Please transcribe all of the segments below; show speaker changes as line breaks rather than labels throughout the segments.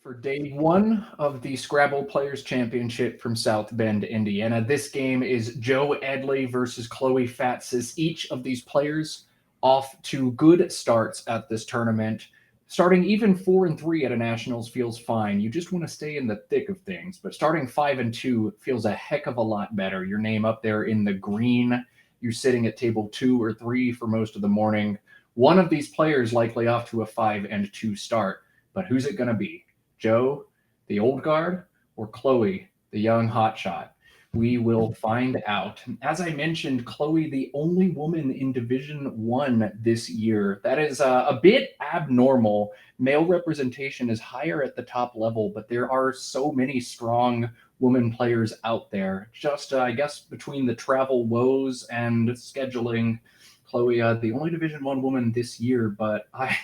For day one of the Scrabble Players Championship from South Bend, Indiana. This game is Joe Edley versus Chloe Fatsis. Each of these players off to good starts at this tournament. Starting even 4-3 at a nationals feels fine. You just want to stay in the thick of things. But starting 5-2 feels a heck of a lot better. Your name up there in the green. You're sitting at table 2 or 3 for most of the morning. One of these players likely off to a 5-2 start. But who's it going to be? Joe, the old guard, or Chloe, the young hotshot? We will find out. As I mentioned, Chloe, the only woman in Division 1 this year. That is a bit abnormal. Male representation is higher at the top level, but there are so many strong women players out there. Just, I guess, between the travel woes and scheduling, Chloe, the only Division 1 woman this year, but I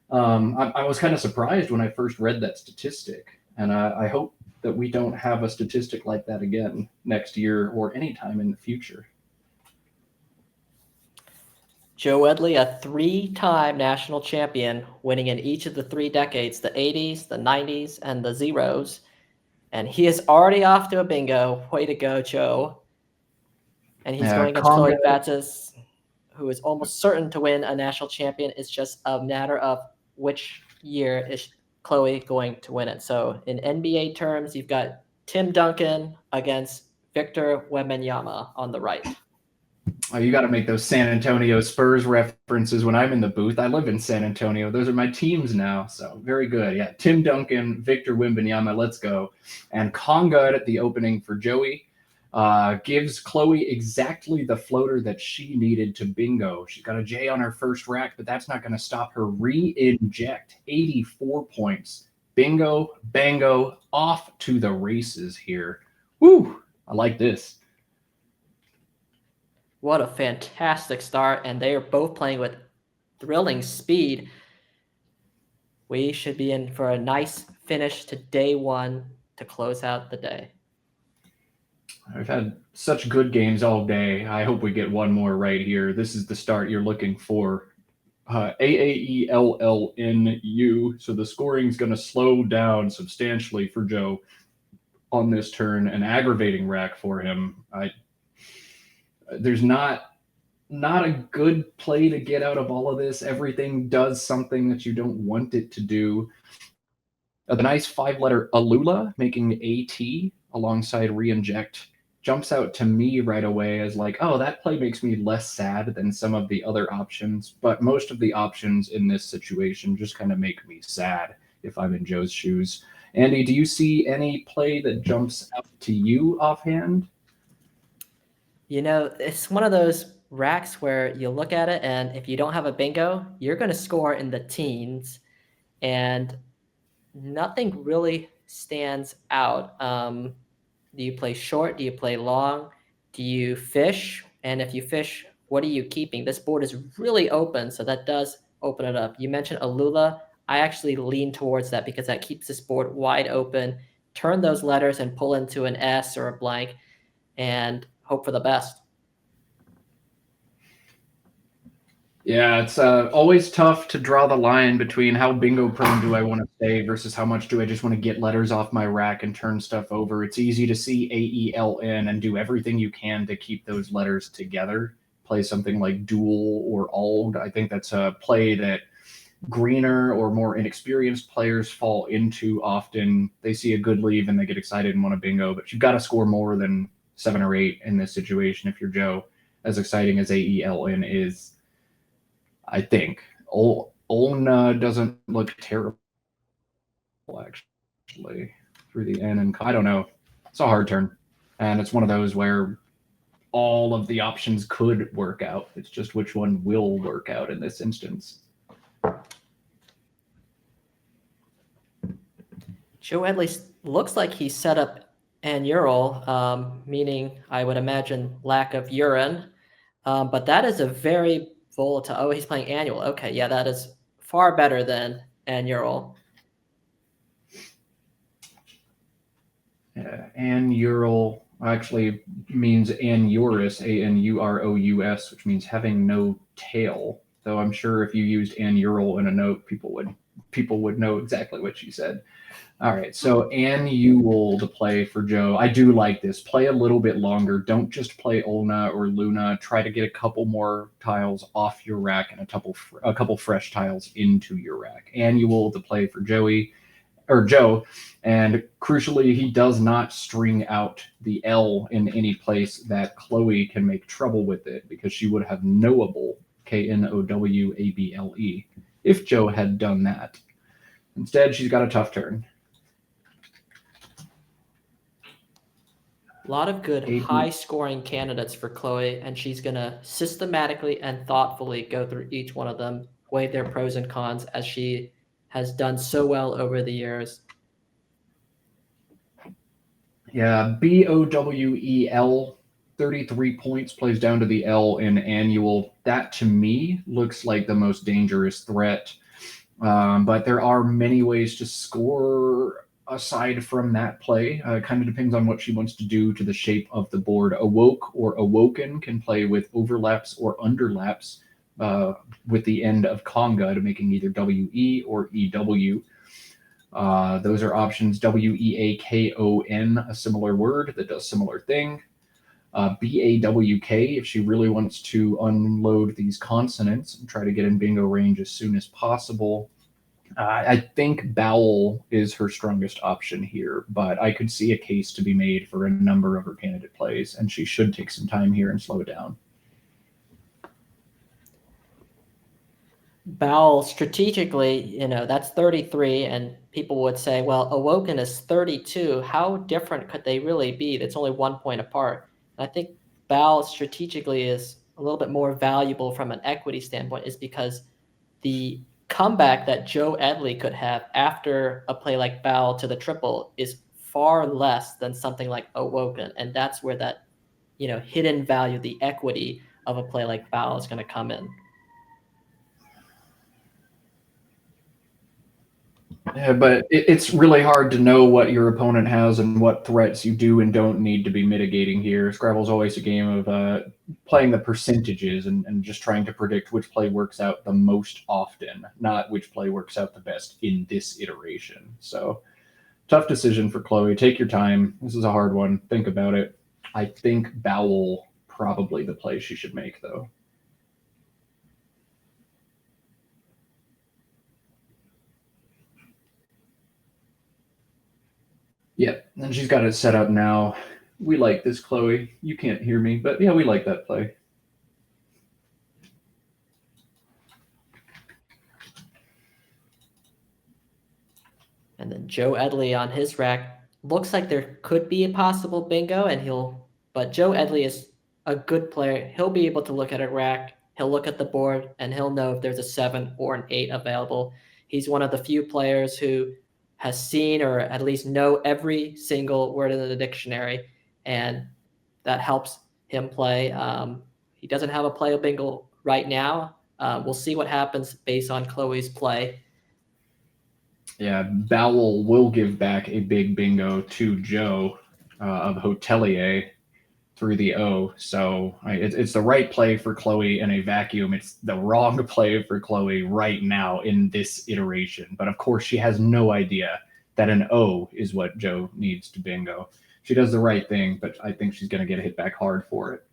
was kind of surprised when I first read that statistic, and I hope that we don't have a statistic like that again next year or anytime in the future.
Joe Edley, a three-time national champion, winning in each of the 3 decades, the 80s, the 90s, and the zeros. And he is already off to a bingo. Way to go, Joe. And he's going against Chloe Fatsis, who is almost certain to win a national champion. It's just a matter of which year is Chloe going to win it. So in NBA terms, you've got Tim Duncan against Victor Wembanyama on the right.
Oh, you got to make those San Antonio Spurs references when I'm in the booth. I live in San Antonio. Those are my teams now. So very good. Yeah, Tim Duncan, Victor Wembanyama, let's go. And Conga at the opening for Joey. Gives Chloe exactly the floater that she needed to bingo. She's got a J on her first rack, but that's not going to stop her re-inject. 84 points. Bingo, bango, off to the races here. Woo! I like this.
What a fantastic start, and they are both playing with thrilling speed. We should be in for a nice finish to day one to close out the day.
I've had such good games all day. I hope we get one more right here. This is the start you're looking for. AAELLNU. So the scoring's going to slow down substantially for Joe on this turn. An aggravating rack for him. There's not a good play to get out of all of this. Everything does something that you don't want it to do. The nice 5-letter Alula making AT alongside re-inject jumps out to me right away as like, oh, that play makes me less sad than some of the other options. But most of the options in this situation just kind of make me sad if I'm in Joe's shoes. Andy, do you see any play that jumps out to you offhand?
You know, it's one of those racks where you look at it, and if you don't have a bingo, you're going to score in the teens, and nothing really stands out. Do you play short? Do you play long? Do you fish? And if you fish, what are you keeping? This board is really open, so that does open it up. You mentioned Alula. I actually lean towards that because that keeps this board wide open. Turn those letters and pull into an S or a blank and hope for the best.
Yeah, it's always tough to draw the line between how bingo prone do I want to stay versus how much do I just want to get letters off my rack and turn stuff over. It's easy to see AELN and do everything you can to keep those letters together. Play something like dual or old. I think that's a play that greener or more inexperienced players fall into often. They see a good leave and they get excited and want to bingo, but you've got to score more than 7 or 8 in this situation if you're Joe, as exciting as AELN is. I think Olna doesn't look terrible, actually, through the N. And I don't know. It's a hard turn. And it's one of those where all of the options could work out. It's just which one will work out in this instance.
Joe Edley looks like he set up annural, meaning I would imagine lack of urine. But that is a very volatile. Oh, he's playing annual. Okay, yeah, that is far better than annual.
Annural actually means anurus, ANUROUS, which means having no tail. Though I'm sure if you used annural in a note, people would people would know exactly what she said. All right, so annual to play for Joe. I do like this. Play a little bit longer. Don't just play Olna or Luna. Try to get a couple more tiles off your rack and a couple fresh tiles into your rack. Annual to play for Joe, and crucially, he does not string out the L in any place that Chloe can make trouble with it, because she would have knowable, Knowable, if Joe had done that. Instead, she's got a tough turn.
A lot of good high-scoring candidates for Chloe, and she's going to systematically and thoughtfully go through each one of them, weigh their pros and cons, as she has done so well over the years.
Yeah, BOWEL, 33 points, plays down to the L in annual. That, to me, looks like the most dangerous threat. But there are many ways to score aside from that play. It kind of depends on what she wants to do to the shape of the board. Awoke or Awoken can play with overlaps or underlaps with the end of conga to making either WE or EW. Those are options. WEAKON, a similar word that does similar thing. BAWK, if she really wants to unload these consonants and try to get in bingo range as soon as possible. I think Bowel is her strongest option here, but I could see a case to be made for a number of her candidate plays, and she should take some time here and slow down.
Bowel, strategically, that's 33, and people would say, well, Awoken is 32. How different could they really be? That's only 1 point apart. And I think Bowel strategically is a little bit more valuable from an equity standpoint, is because the comeback that Joe Edley could have after a play like Bowel to the triple is far less than something like Awoken, and that's where that hidden value, the equity of a play like Bowel is going to come in.
Yeah, but it's really hard to know what your opponent has and what threats you do and don't need to be mitigating here. Scrabble's always a game of playing the percentages and just trying to predict which play works out the most often, not which play works out the best in this iteration. So, tough decision for Chloe. Take your time. This is a hard one. Think about it. I think Bowel probably the play she should make, though. Yep, and she's got it set up now. We like this, Chloe. You can't hear me, but yeah, we like that play.
And then Joe Edley on his rack, looks like there could be a possible bingo, but Joe Edley is a good player. He'll be able to look at a rack, he'll look at the board, and he'll know if there's a 7 or an 8 available. He's one of the few players who has seen or at least know every single word in the dictionary, and that helps him play. He doesn't have a play of bingo right now. We'll see what happens based on Chloe's play.
Yeah, Bowel will give back a big bingo to Joe of Hotelier through the O. So it's the right play for Chloe in a vacuum. It's the wrong play for Chloe right now in this iteration. But of course, she has no idea that an O is what Joe needs to bingo. She does the right thing, but I think she's going to get hit back hard for it.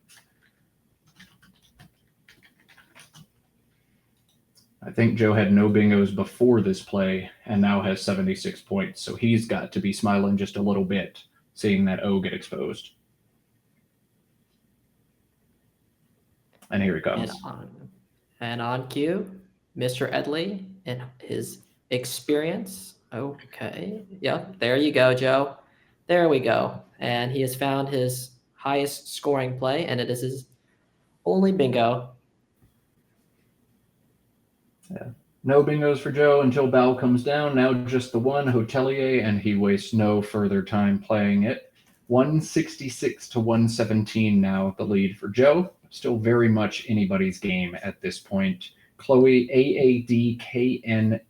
I think Joe had no bingos before this play and now has 76 points. So he's got to be smiling just a little bit, seeing that O get exposed. And here he comes.
And on cue, Mr. Edley and his experience. Okay. Yep. There you go, Joe. There we go. And he has found his highest scoring play, and it is his only bingo.
Yeah. No bingos for Joe until Bowel comes down. Now just the one, Hotelier, and he wastes no further time playing it. 166 to 117 now, the lead for Joe. Still very much anybody's game at this point. Chloe, AADKNTV.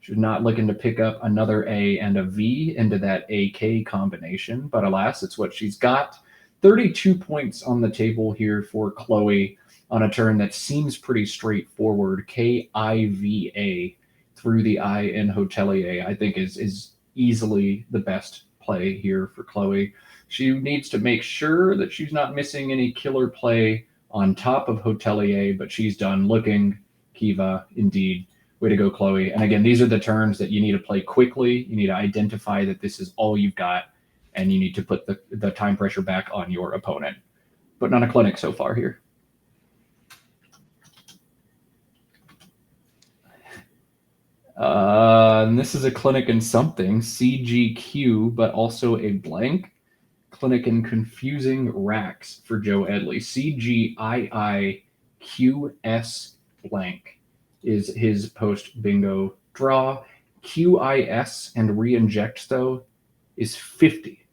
She's not looking to pick up another A and a V into that AK combination, but alas, it's what she's got. 32 points on the table here for Chloe on a turn that seems pretty straightforward. KIVA. through the I in Hotelier, I think is easily the best play here for Chloe. She needs to make sure that she's not missing any killer play on top of Hotelier, but she's done looking. Kiva, indeed. Way to go, Chloe. And again, these are the turns that you need to play quickly. You need to identify that this is all you've got, and you need to put the time pressure back on your opponent. Putting on a clinic so far here. And this is a clinic in something, CGQ, but also a blank. Clinic in confusing racks for Joe Edley. CGIIQS blank is his post bingo draw. QIS and re-inject, though, is 50.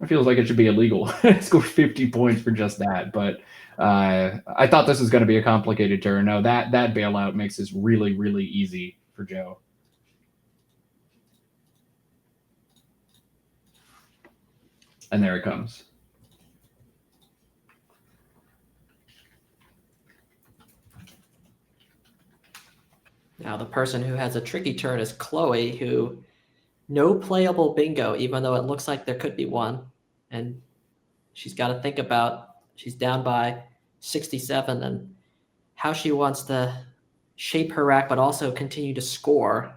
It feels like it should be illegal. Score 50 points for just that, but I thought this was going to be a complicated turn. No, that bailout makes this really, really easy for Joe. And there it comes.
Now, the person who has a tricky turn is Chloe, who no playable bingo, even though it looks like there could be one. And she's got to think about, she's down by 67 and how she wants to shape her rack, but also continue to score.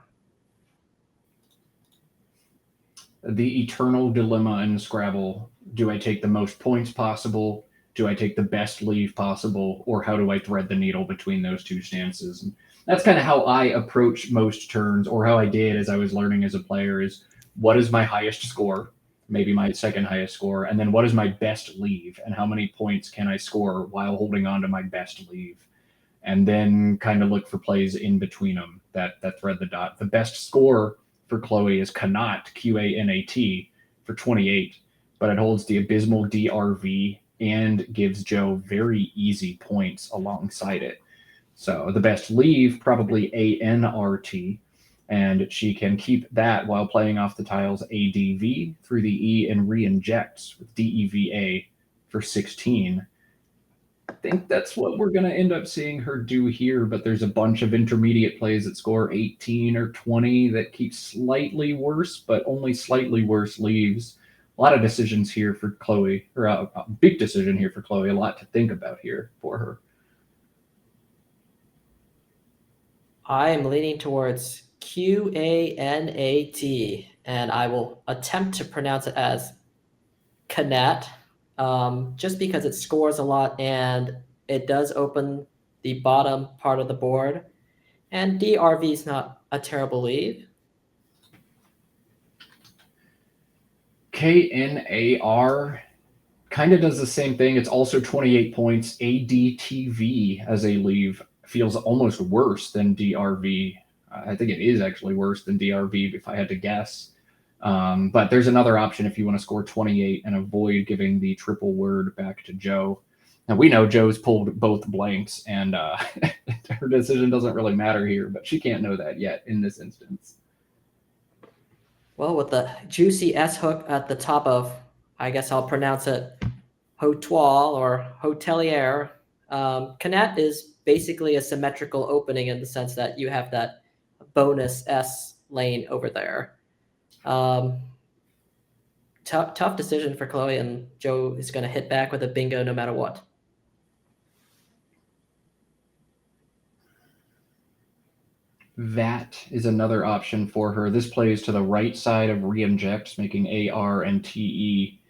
The eternal dilemma in Scrabble: do I take the most points possible? Do I take the best leave possible? Or how do I thread the needle between those two stances? And that's kind of how I approach most turns, or how I did as I was learning as a player, is what is my highest score, maybe my second highest score, and then what is my best leave, and how many points can I score while holding on to my best leave? And then kind of look for plays in between them that thread the dot. The best score for Chloe is Canat, QANAT, for 28, but it holds the abysmal DRV and gives Joe very easy points alongside it. So the best leave, probably ANRT, and she can keep that while playing off the tiles ADV through the E and re-injects with DEVA for 16. I think that's what we're going to end up seeing her do here, but there's a bunch of intermediate plays that score 18 or 20 that keep slightly worse, but only slightly worse leaves. A lot of decisions here for Chloe, or a big decision here for Chloe, a lot to think about here for her.
I am leaning towards QANAT, and I will attempt to pronounce it as Canat, just because it scores a lot and it does open the bottom part of the board. And DRV is not a terrible leave.
KNAR kind of does the same thing. It's also 28 points. ADTV as a leave feels almost worse than DRV. I think it is actually worse than DRV if I had to guess. But there's another option if you want to score 28 and avoid giving the triple word back to Joe. Now, we know Joe's pulled both blanks, and her decision doesn't really matter here, but she can't know that yet in this instance.
Well, with the juicy S hook at the top of, I guess I'll pronounce it Hotoile or Hotelier, Canat is basically a symmetrical opening in the sense that you have that bonus S lane over there. Tough decision for Chloe, and Joe is going to hit back with a bingo no matter what.
That is another option for her. This plays to the right side of re-injects, making AR and TE.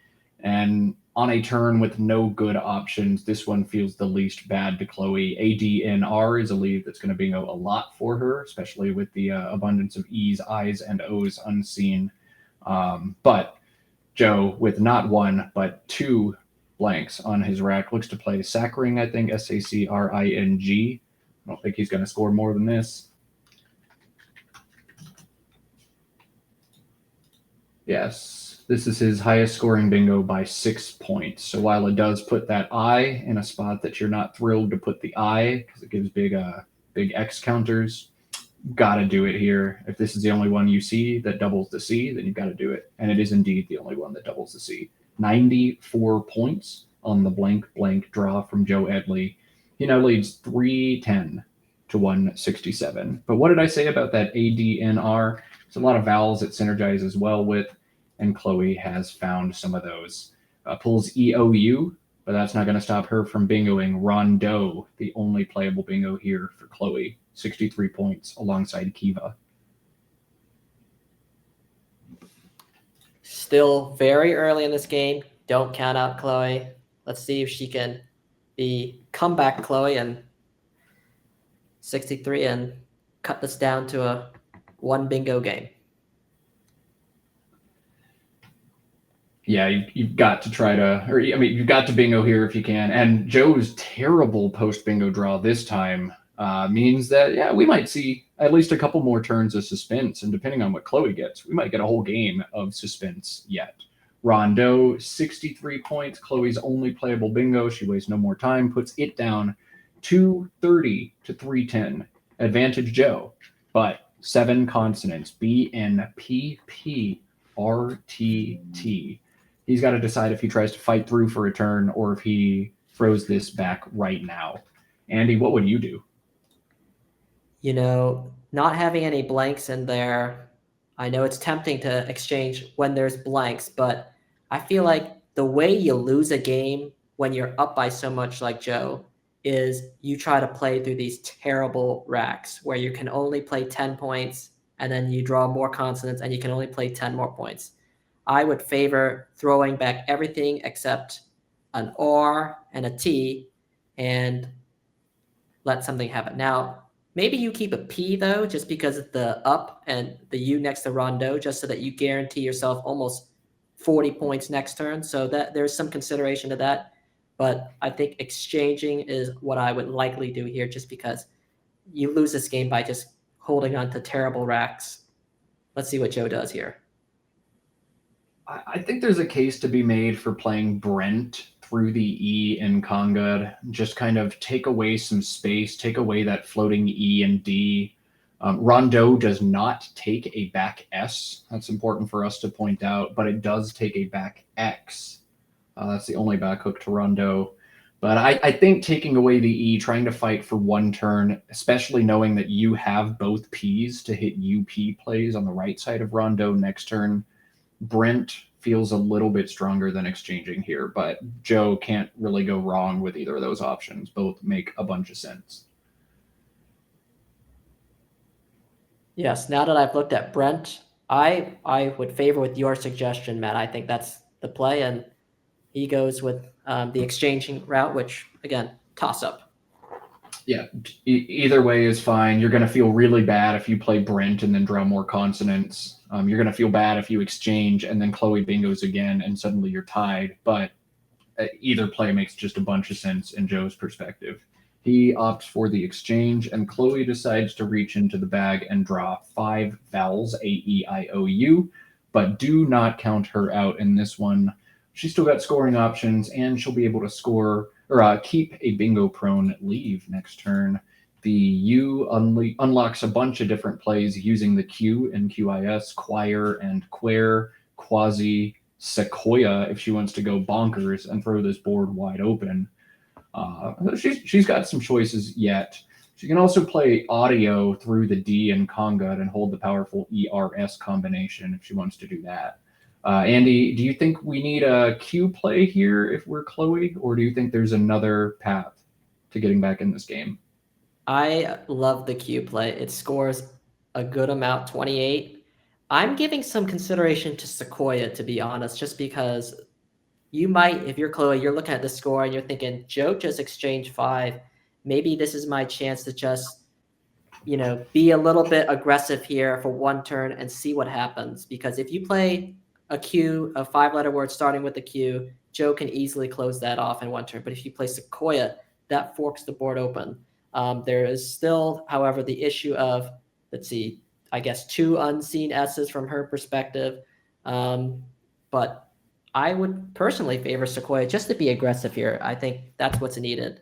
And on a turn with no good options, this one feels the least bad to Chloe. ADNR is a lead that's going to bingo a lot for her, especially with the abundance of E's, I's, and O's unseen. But Joe, with not one, but two blanks on his rack, looks to play Sackring, I think, SACRING. I don't think he's going to score more than this. Yes, this is his highest scoring bingo by 6 points. So while it does put that I in a spot that you're not thrilled to put the I, because it gives big X counters, got to do it here. If this is the only one you see that doubles the C, then you've got to do it. And it is indeed the only one that doubles the C. 94 points on the blank draw from Joe Edley. He now leads 3-10 to 167. But what did I say about that ADNR? It's a lot of vowels it synergizes well with, and Chloe has found some of those. Pulls EOU, but that's not going to stop her from bingoing Rondo, the only playable bingo here for Chloe. 63 points alongside Kiva.
Still very early in this game. Don't count out Chloe. Let's see if she can be comeback Chloe and 63 and cut this down to a one bingo game.
Yeah, you've got to try to, or I mean, you've got to bingo here if you can. And Joe's terrible post bingo draw this time means that, yeah, we might see at least a couple more turns of suspense. And depending on what Chloe gets, we might get a whole game of suspense yet. Rondo, 63 points. Chloe's only playable bingo. She wastes no more time, puts it down 230 to 310. Advantage Joe, but 7 consonants BNPPRTT. He's got to decide if he tries to fight through for a turn or if he throws this back right now. Andy, what would you do?
You know, not having any blanks in there, I know it's tempting to exchange when there's blanks, but I feel like the way you lose a game when you're up by so much like Joe is you try to play through these terrible racks where you can only play 10 points and then you draw more consonants and you can only play 10 more points. I would favor throwing back everything except an R and a T and let something happen. Now, maybe you keep a P though, just because of the up and the U next to Rondo, just so that you guarantee yourself almost 40 points next turn. So that there's some consideration to that. But I think exchanging is what I would likely do here, just because you lose this game by just holding on to terrible racks. Let's see what Joe does here.
I think there's a case to be made for playing Brent through the E in Conga. Just kind of take away some space, take away that floating E and D. Rondo does not take a back S. That's important for us to point out, but it does take a back X. That's the only back hook to Rondo. But I think taking away the E, trying to fight for one turn, especially knowing that you have both Ps to hit UP plays on the right side of Rondo next turn, Brent feels a little bit stronger than exchanging here, but Joe can't really go wrong with either of those options. Both make a bunch of sense.
Yes, now that I've looked at Brent, I would favor with your suggestion, Matt. I think that's the play, and he goes with the exchanging route, which, again, toss up.
Yeah, either way is fine. You're going to feel really bad if you play Brent and then draw more consonants. You're going to feel bad if you exchange and then Chloe bingos again and suddenly you're tied. But either play makes just a bunch of sense in Joe's perspective. He opts for the exchange, and Chloe decides to reach into the bag and draw 5 vowels, A-E-I-O-U, but do not count her out in this one. She's still got scoring options, and she'll be able to score or keep a bingo prone leave next turn. The U unlocks a bunch of different plays using the Q in QIS, choir and quare, quasi, sequoia if she wants to go bonkers and throw this board wide open. She's got some choices yet. She can also play audio through the D in Conga and hold the powerful ERS combination if she wants to do that. Andy, do you think we need a Q play here if we're Chloe, or do you think there's another path to getting back in this game?
I love the Q play. It scores a good amount, 28. I'm giving some consideration to Sequoia, to be honest, just because you might, if you're Chloe, you're looking at the score and you're thinking, Joe just exchanged 5. Maybe this is my chance to just, be a little bit aggressive here for one turn and see what happens. Because if you play a Q, a 5-letter word starting with a Q, Joe can easily close that off in one turn. But if you play Sequoia, that forks the board open. There is still, however, the issue of, let's see, I guess 2 unseen S's from her perspective. But I would personally favor Sequoia just to be aggressive here. I think that's what's needed.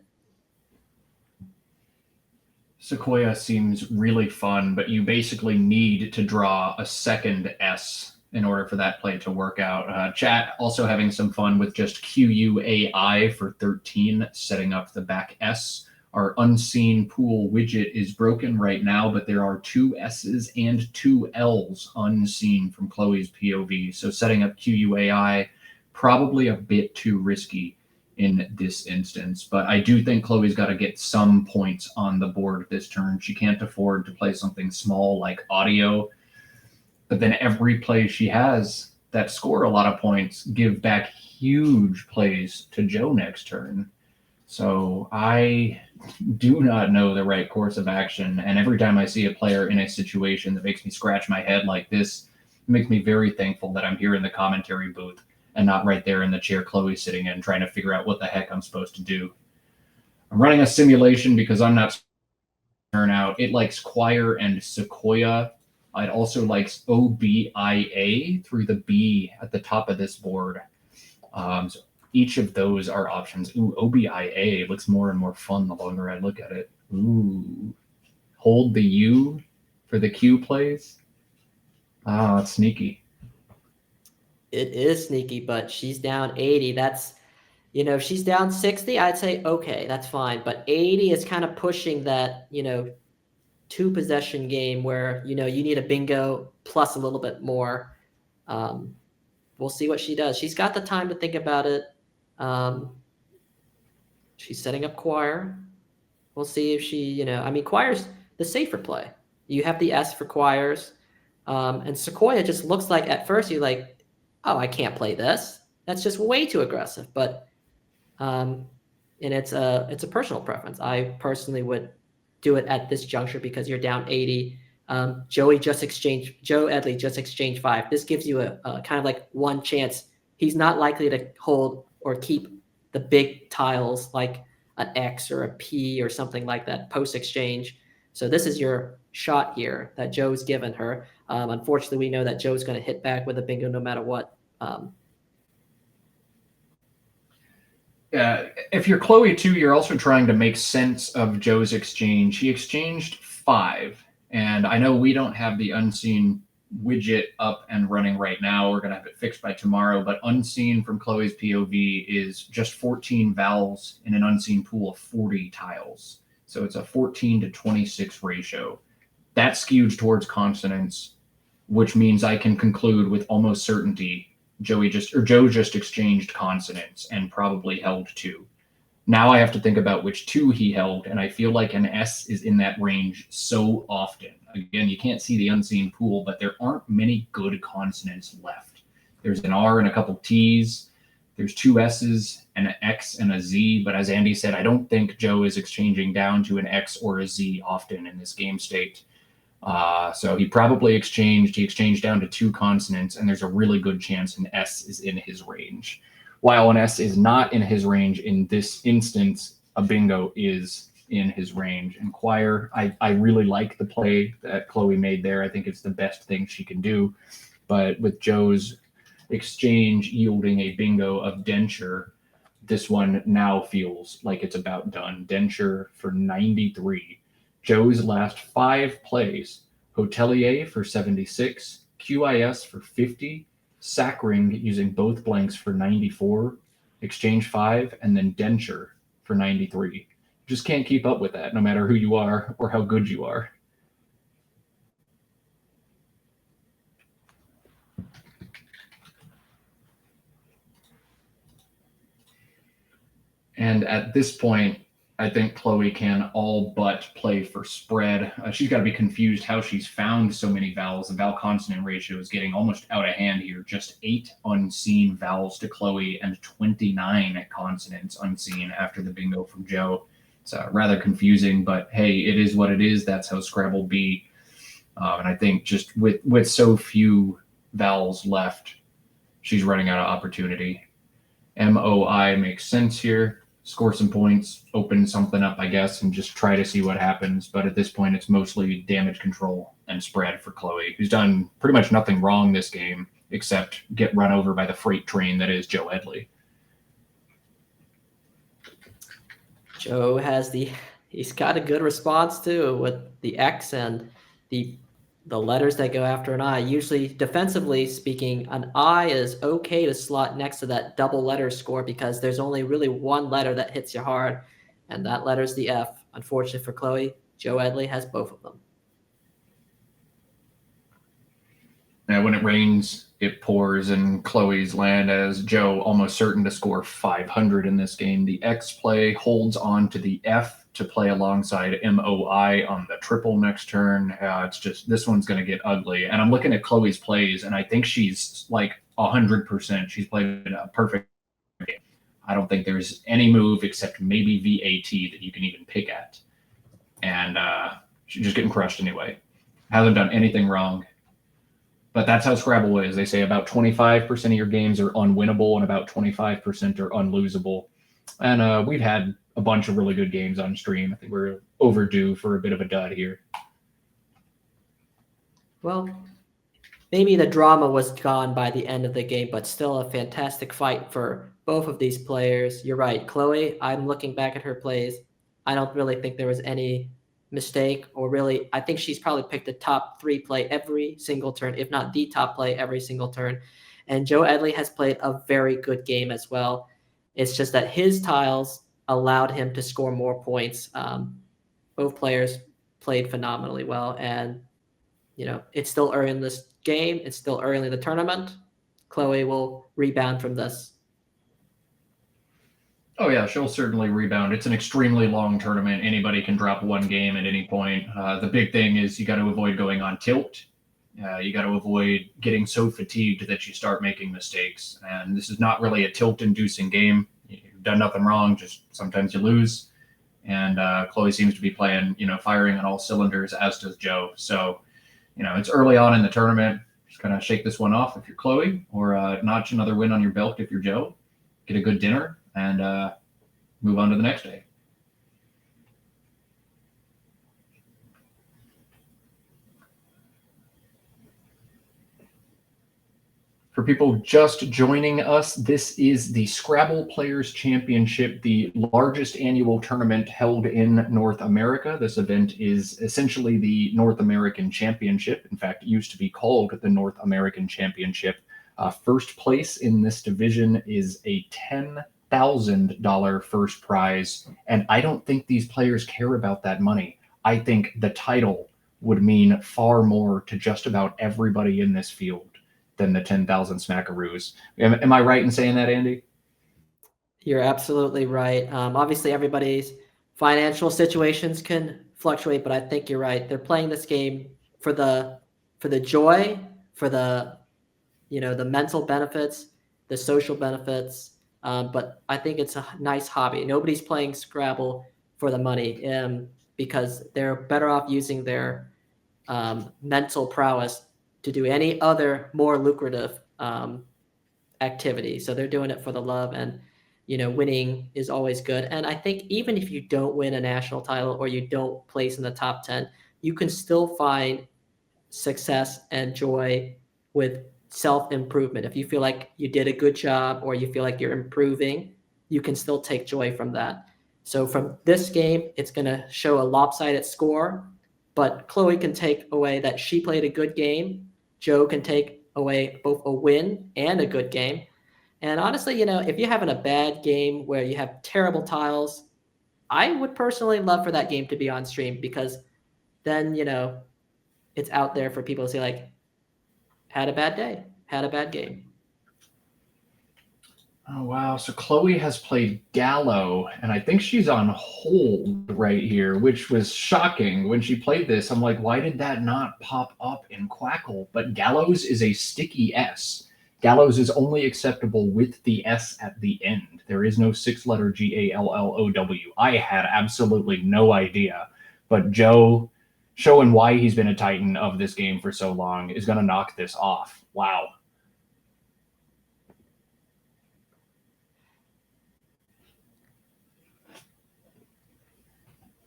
Sequoia seems really fun, but you basically need to draw a second S in order for that play to work out. Chat also having some fun with just QUAI for 13, setting up the back S. Our unseen pool widget is broken right now, but there are 2 S's and 2 L's unseen from Chloe's POV. So setting up QUAI, probably a bit too risky in this instance. But I do think Chloe's got to get some points on the board this turn. She can't afford to play something small like audio. But then every play she has that score a lot of points give back huge plays to Joe next turn. So I do not know the right course of action. And every time I see a player in a situation that makes me scratch my head like this, it makes me very thankful that I'm here in the commentary booth and not right there in the chair Chloe's sitting in trying to figure out what the heck I'm supposed to do. I'm running a simulation because I'm not turn out. It likes Choir and Sequoia. It also likes OBIA through the B at the top of this board. So each of those are options. Ooh, OBIA looks more and more fun the longer I look at it. Ooh. Hold the U for the Q plays. Ah, that's sneaky.
It is sneaky, but she's down 80. That's, if she's down 60, I'd say, okay, that's fine. But 80 is kind of pushing that, 2-possession game where, you need a bingo plus a little bit more. We'll see what she does. She's got the time to think about it. She's setting up Choir. We'll see if she, Choir's the safer play. You have the S for Choirs. And Sequoia just looks like, at first, you're like, oh, I can't play this. That's just way too aggressive. But, and it's a personal preference. I personally would do it at this juncture because you're down 80. Joe Edley just exchanged 5. This gives you a kind of like one chance. He's not likely to hold or keep the big tiles like an X or a P or something like that post-exchange. So this is your shot here that Joe's given her. Unfortunately, we know that Joe's going to hit back with a bingo no matter what.
If you're Chloe too, you're also trying to make sense of Joe's exchange. He exchanged 5, and I know we don't have the unseen widget up and running right now. We're going to have it fixed by tomorrow, but unseen from Chloe's POV is just 14 vowels in an unseen pool of 40 tiles. So it's a 14 to 26 ratio. That skewed towards consonants, which means I can conclude with almost certainty Joe just exchanged consonants and probably held 2. Now I have to think about which 2 he held, and I feel like an S is in that range so often. Again, you can't see the unseen pool, but there aren't many good consonants left. There's an R and a couple T's. There's 2 S's and an X and a Z, but as Andy said, I don't think Joe is exchanging down to an X or a Z often in this game state. So he probably exchanged down to 2 consonants, and there's a really good chance an S is in his range. While an S is not in his range in this instance, a bingo is in his range. And Choir, I really like the play that Chloe made there. I think it's the best thing she can do. But with Joe's exchange yielding a bingo of denture, this one now feels like it's about done. Denture for 93. Joe's last 5 plays: Hotelier for 76, QIS for 50, Sackring using both blanks for 94, Exchange 5, and then Denture for 93. Just can't keep up with that, no matter who you are or how good you are. And at this point, I think Chloe can all but play for spread. She's got to be confused how she's found so many vowels. The vowel consonant ratio is getting almost out of hand here. Just 8 unseen vowels to Chloe and 29 consonants unseen after the bingo from Joe. It's rather confusing, but hey, it is what it is. That's how Scrabble be. And I think just with so few vowels left, she's running out of opportunity. MOI makes sense here. Score some points, open something up, I guess, and just try to see what happens. But at this point, it's mostly damage control and spread for Chloe, who's done pretty much nothing wrong this game except get run over by the freight train that is Joe Edley.
Joe he's got a good response too with the X and the letters that go after an I. Usually, defensively speaking, an I is okay to slot next to that double letter score because there's only really one letter that hits you hard, and that letter's the F. unfortunately for Chloe, Joe Edley has both of them.
Now, when it rains, it pours in Chloe's land as Joe almost certain to score 500 in this game. The X play holds on to the F to play alongside MOI on the triple next turn. It's just, this one's going to get ugly. And I'm looking at Chloe's plays, and I think she's like 100%. She's played a perfect game. I don't think there's any move except maybe VAT that you can even pick at. And she's just getting crushed anyway. Hasn't done anything wrong. But that's how Scrabble is. They say about 25% of your games are unwinnable and about 25% are unlosable. And we've had a bunch of really good games on stream. I think we're overdue for a bit of a dud here.
Well, maybe the drama was gone by the end of the game, but still a fantastic fight for both of these players. You're right, Chloe, I'm looking back at her plays. I don't really think there was any mistake, or really, I think she's probably picked the top 3 play every single turn, if not the top play every single turn. And Joe Edley has played a very good game as well. It's just that his tiles allowed him to score more points. Both players played phenomenally well, and it's still early in this game. It's still early in the tournament. Chloe will rebound from this.
Oh, yeah, she'll certainly rebound. It's an extremely long tournament. Anybody can drop one game at any point. The big thing is you got to avoid going on tilt. You got to avoid getting so fatigued that you start making mistakes. And this is not really a tilt-inducing game. You've done nothing wrong, just sometimes you lose. And Chloe seems to be playing, firing on all cylinders, as does Joe. So, it's early on in the tournament. Just kind of shake this one off if you're Chloe, or notch another win on your belt if you're Joe. Get a good dinner and move on to the next day. For people just joining us, this is the Scrabble Players Championship, the largest annual tournament held in North America. This event is essentially the North American Championship. In fact, it used to be called the North American Championship. First place in this division is a $10,000 first prize, and I don't think these players care about that money. I think the title would mean far more to just about everybody in this field than the 10,000 smackaroos. Am I right in saying that, Andy?
You're absolutely right. Obviously, everybody's financial situations can fluctuate, but I think you're right. They're playing this game for the joy, for the the mental benefits, the social benefits. But I think it's a nice hobby. Nobody's playing Scrabble for the money, because they're better off using their mental prowess to do any other more lucrative activity. So they're doing it for the love, and winning is always good. And I think even if you don't win a national title or you don't place in the top 10, you can still find success and joy with self-improvement. If you feel like you did a good job or you feel like you're improving, you can still take joy from that. So from this game, it's going to show a lopsided score, but Chloe can take away that she played a good game. Joe can take away both a win and a good game. And honestly, if you're having a bad game where you have terrible tiles, I would personally love for that game to be on stream, because then, it's out there for people to say, like, had a bad day, had a bad game.
Oh, wow. So Chloe has played Gallo, and I think she's on hold right here, which was shocking. When she played this, I'm like, why did that not pop up in Quackle? But Gallows is a sticky S. Gallows is only acceptable with the S at the end. There is no 6-letter Gallow. I had absolutely no idea. But Joe, showing why he's been a titan of this game for so long, is going to knock this off. Wow.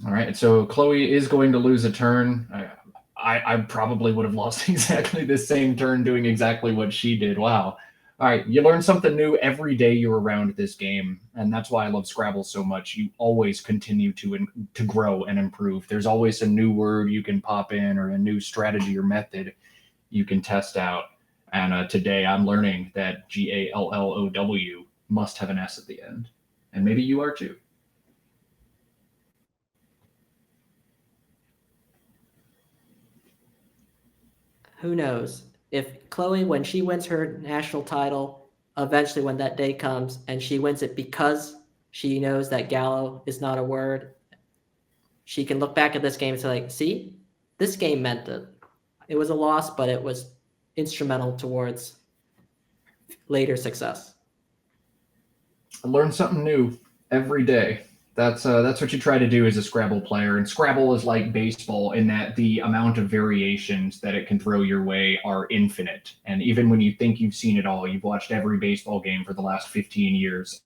All right, so Chloe is going to lose a turn. I probably would have lost exactly the same turn doing exactly what she did. Wow. All right, you learn something new every day you're around this game, and that's why I love Scrabble so much. You always continue to grow and improve. There's always a new word you can pop in, or a new strategy or method you can test out. And today I'm learning that Gallow must have an S at the end, and maybe you are too.
who knows? If Chloe, when she wins her national title, eventually when that day comes and she wins it because she knows that Gallo is not a word, she can look back at this game and say, like, see, this game meant it. It was a loss, but it was instrumental towards later success.
I learn something new every day. That's what you try to do as a Scrabble player. And Scrabble is like baseball in that the amount of variations that it can throw your way are infinite. And even when you think you've seen it all, you've watched every baseball game for the last 15 years,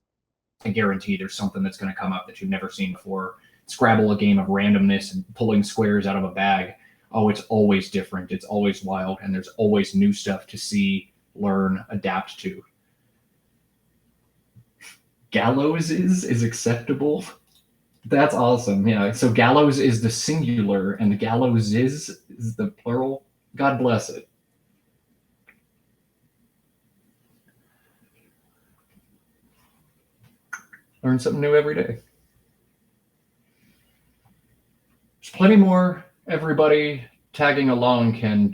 I guarantee there's something that's going to come up that you've never seen before. Scrabble, a game of randomness and pulling squares out of a bag. Oh, it's always different. It's always wild. And there's always new stuff to see, learn, adapt to. Gallows is acceptable. That's awesome. Yeah. So gallows is the singular and gallows is the plural. God bless it. Learn something new every day. There's plenty more. Everybody tagging along can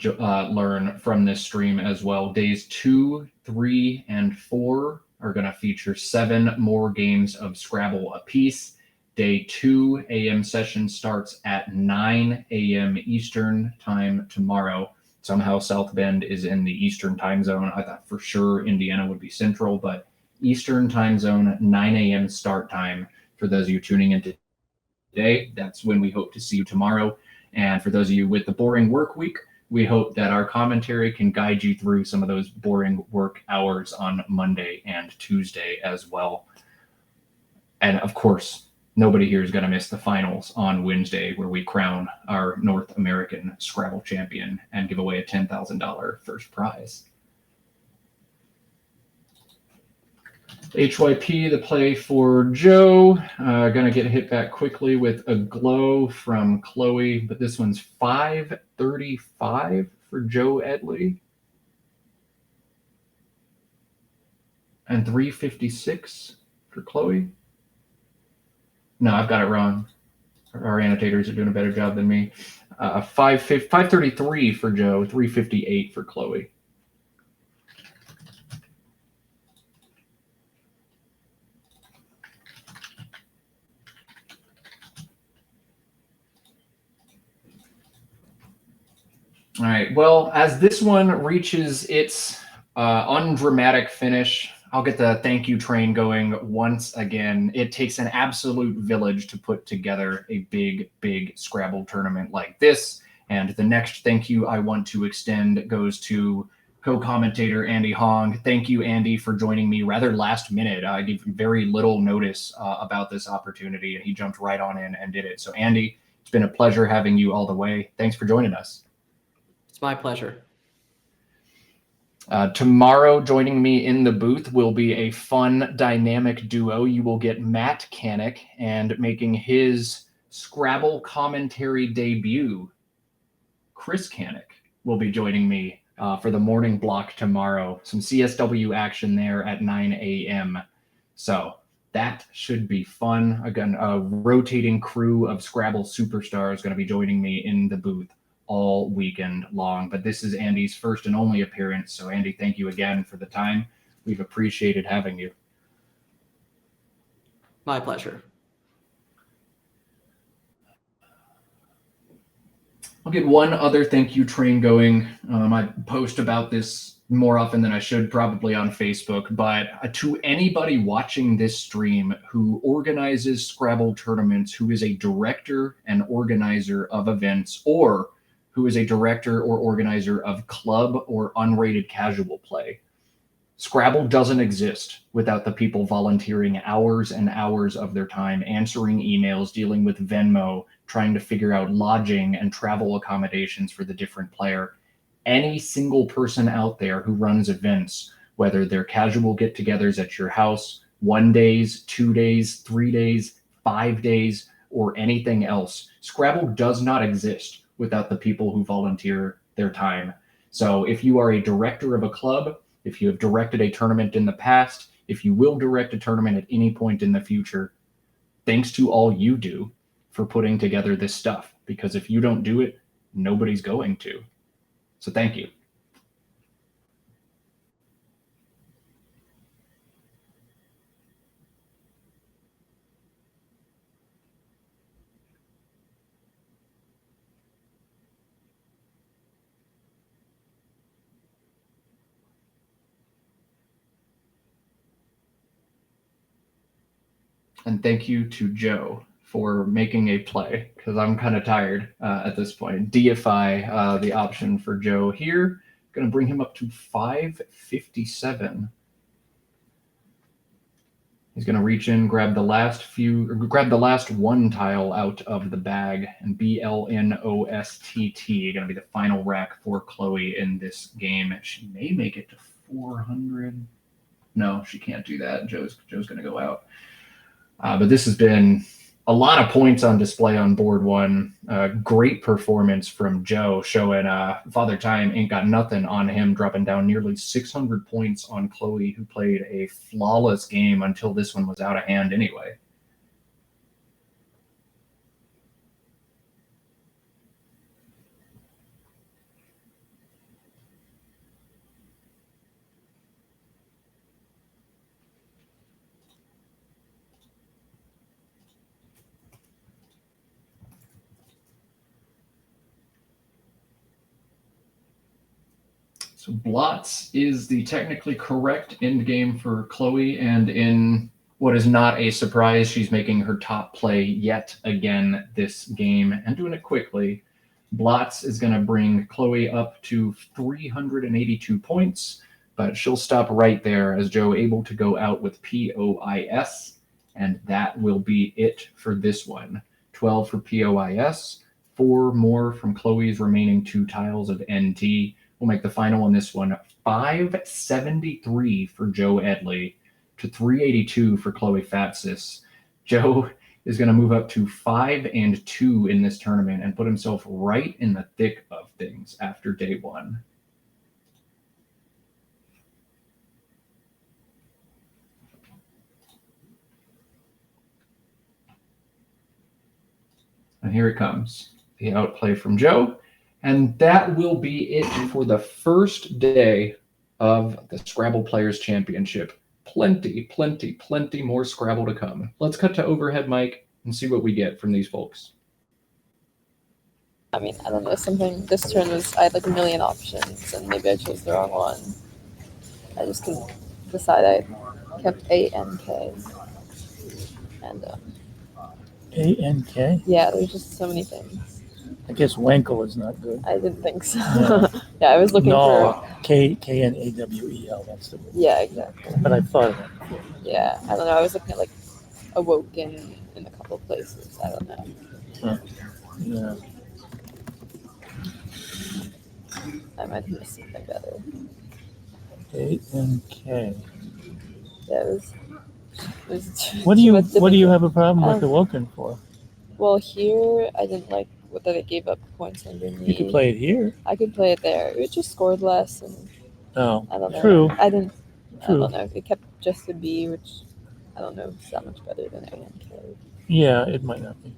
learn from this stream as well. Days 2, 3, and 4 are going to feature 7 more games of Scrabble apiece. Day 2 a.m. session starts at 9 a.m. Eastern time tomorrow. Somehow South Bend is in the Eastern time zone. I thought for sure Indiana would be Central, but Eastern time zone, 9 a.m. start time. For those of you tuning in today, that's when we hope to see you tomorrow. And for those of you with the boring work week, we hope that our commentary can guide you through some of those boring work hours on Monday and Tuesday as well. And of course, nobody here is going to miss the finals on Wednesday, where we crown our North American Scrabble champion and give away a $10,000 first prize. HYP, the play for Joe. Going to get hit back quickly with a glow from Chloe, but this one's 535 for Joe Edley. And 356 for Chloe. No, I've got it wrong. Our annotators are doing a better job than me. 533 for Joe, 358 for Chloe. All right. Well, as this one reaches its undramatic finish, I'll get the thank you train going once again. It takes an absolute village to put together a big, big Scrabble tournament like this. And the next thank you I want to extend goes to co-commentator Andy Hoang. Thank you, Andy, for joining me rather last minute. I gave very little notice about this opportunity, and he jumped right on in and did it. So, Andy, it's been a pleasure having you all the way. Thanks for joining us.
It's my pleasure.
Tomorrow, joining me in the booth will be a fun, dynamic duo. You will get Matt Canik, and making his Scrabble commentary debut, Chris Canik will be joining me for the morning block tomorrow. Some CSW action there at 9 a.m. So that should be fun. Again, a rotating crew of Scrabble superstars going to be joining me in the booth all weekend long. But this is Andy's first and only appearance. So Andy, thank you again for the time. We've appreciated having you.
My pleasure.
I'll get one other thank you train going. I post about this more often than I should probably on Facebook, but to anybody watching this stream who organizes Scrabble tournaments, who is a director and organizer of events, or who is a director or organizer of club or unrated casual play. Scrabble doesn't exist without the people volunteering hours and hours of their time, answering emails, dealing with Venmo, trying to figure out lodging and travel accommodations for the different player. Any single person out there who runs events, whether they're casual get-togethers at your house, 1 days, 2 days, 3 days, 5 days, or anything else, Scrabble does not exist without the people who volunteer their time. So if you are a director of a club, if you have directed a tournament in the past, if you will direct a tournament at any point in the future, thanks to all you do for putting together this stuff. Because if you don't do it, nobody's going to. So thank you. And thank you to Joe for making a play, because I'm kind of tired at this point. Deify the option for Joe here. Going to bring him up to 557. He's going to reach in, grab the last one tile out of the bag, and BLNOSTT going to be the final rack for Chloe in this game. She may make it to 400. No, she can't do that. Joe's going to go out. But this has been a lot of points on display on board one. Great performance from Joe, showing Father Time ain't got nothing on him, dropping down nearly 600 points on Chloe, who played a flawless game until this one was out of hand anyway. So Blots is the technically correct end game for Chloe, and in what is not a surprise, she's making her top play yet again this game and doing it quickly. Blots is going to bring Chloe up to 382 points, but she'll stop right there as Joe able to go out with POIS, and that will be it for this one. 12 for POIS, 4 more from Chloe's remaining 2 tiles of NT. We'll make the final on this one 573 for Joe Edley to 382 for Chloe Fatsis. Joe is going to move up to 5-2 in this tournament and put himself right in the thick of things after day one. And here it comes, the outplay from Joe. And that will be it for the first day of the Scrabble Players Championship. Plenty more Scrabble to come. Let's cut to overhead mic and see what we get from these folks.
I mean, I don't know, this turn I had like a million options, and maybe I chose the wrong one. I just couldn't decide. I kept A and K. And,
A and K?
Yeah, there's just so many things.
I guess Wankel is not good.
I didn't think so.
Yeah,
yeah I was looking for...
K-N-A-W-E-L, that's the word.
Yeah, exactly.
But I thought of that before.
Yeah, I don't know, I was looking at like Awoken in a couple of places. I don't know.
Huh. Yeah.
I might have missed something better.
A and K.
Yeah, it was
What do you have a problem with Awoken for?
Well, here I didn't like that it gave up points underneath.
You could play it here.
I could play it there. It just scored less, and I don't know.
True.
I don't know. It kept just a B, which I don't know is that much better than A and K.
Yeah, it might not be.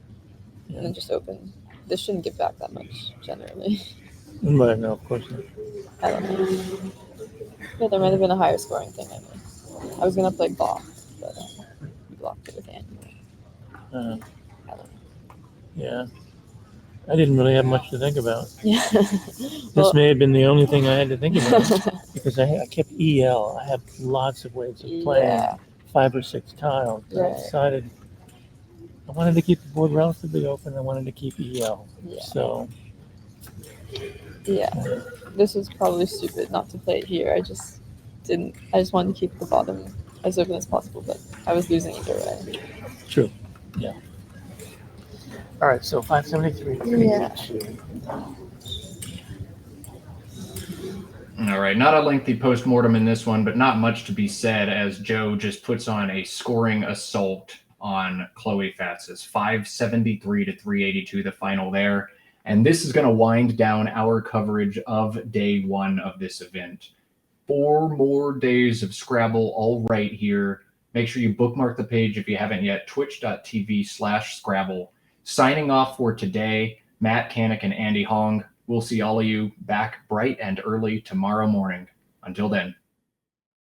Yeah.
And then just open. This shouldn't give back that much generally.
But no, of course not.
I don't know. Yeah, there might have been a higher scoring thing. I was gonna play block, but we blocked it with Andy. I don't know.
Yeah. I didn't really have much to think about.
Yeah.
This may have been the only thing I had to think about because I kept EL. I have lots of ways of playing 5 or 6 tiles. Right. I decided I wanted to keep the board relatively open. I wanted to keep EL. Yeah. So.
Yeah. This was probably stupid not to play it here. I just wanted to keep the bottom as open as possible, but I was losing either way.
True. Yeah. All right, so 573.
Yeah.
All right, not a lengthy post-mortem in this one, but not much to be said as Joe just puts on a scoring assault on Chloe Fatsis. 573 to 382, the final there. And this is going to wind down our coverage of day one of this event. 4 more days of Scrabble all right here. Make sure you bookmark the page if you haven't yet, twitch.tv/Scrabble. Signing off for today, Matt, Canik, and Andy Hoang. we'll see all of you back bright and early tomorrow morning. Until then.